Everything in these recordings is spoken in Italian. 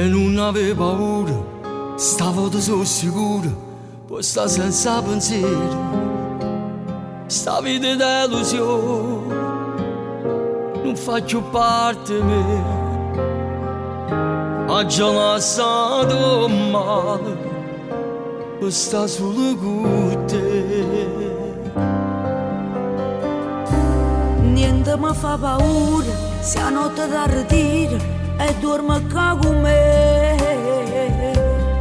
e non avevo paura, stavo da solo sicuro, poi sta senza pensiero, sta vita d'illusione, non fa più parte di me, ha già lasciato male, poi sta solo con te. Niente mi fa paura, se a notte da ritiro e dormo qua con me.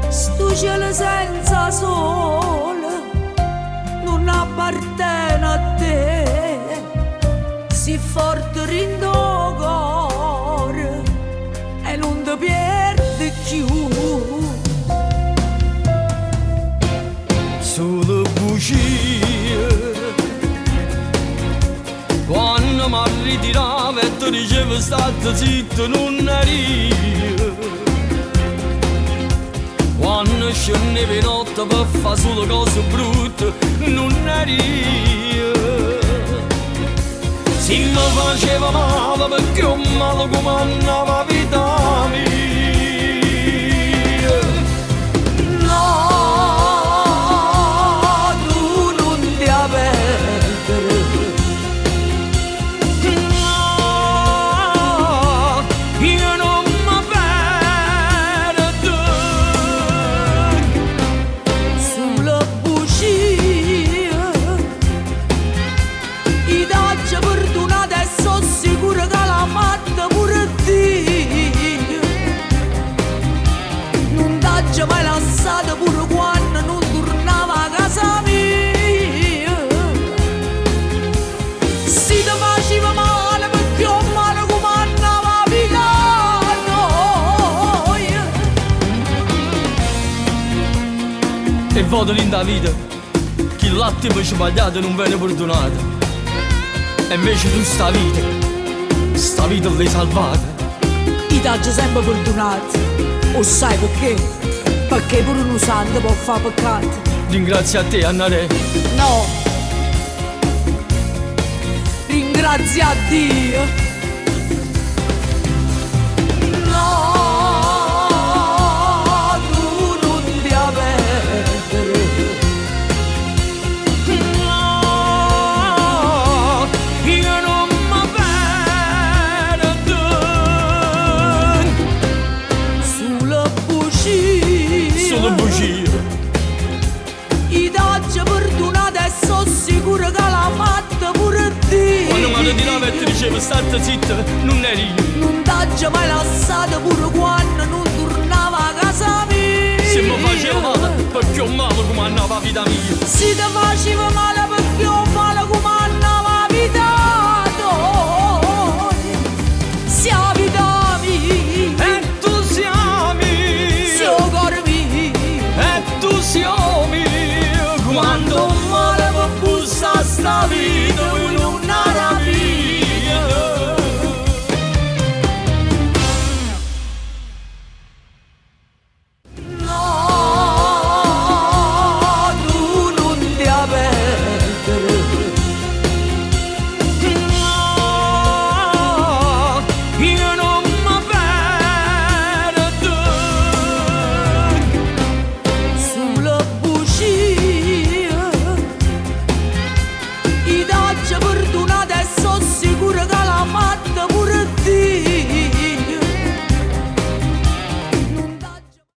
Sto cielo senza sole non appartiene a te. Si forte rindo cuore e non ti perde più. Solo bugie. Quando mi ritiravo e ti dicevo state zitto non eri io. Quando scendevi notte per fare solo cose brutte non eri io. Se mi faceva male perché ho male come andava vita mia. Mai lasciato pure quando non tornava a casa mia. Si ti faceva male perché ho male come andava vita noi. E vado lì da vita, che il latte poi sbagliato non viene perdonato. E invece tu sta vita l'hai salvata. I t'ho sempre perdonato, o sai perché? Perché pure un santo può fare peccato. Ringrazio a te, Annare. No, ringrazio a Dio. No, tu non ti perdere. No, io non mi perdo. Sulle bugie. Solo bugie. I t'ho perdonato e sono sicuro che l'ha fatta pure Dio. Quando mi ritiravo e ti dicevo state zitta, non eri io. Non t'ho mai lasciato pure quando non tornava a casa mia. Se mi faceva male perché ho male come andava vita mia. Si ti faceva male perché ho male come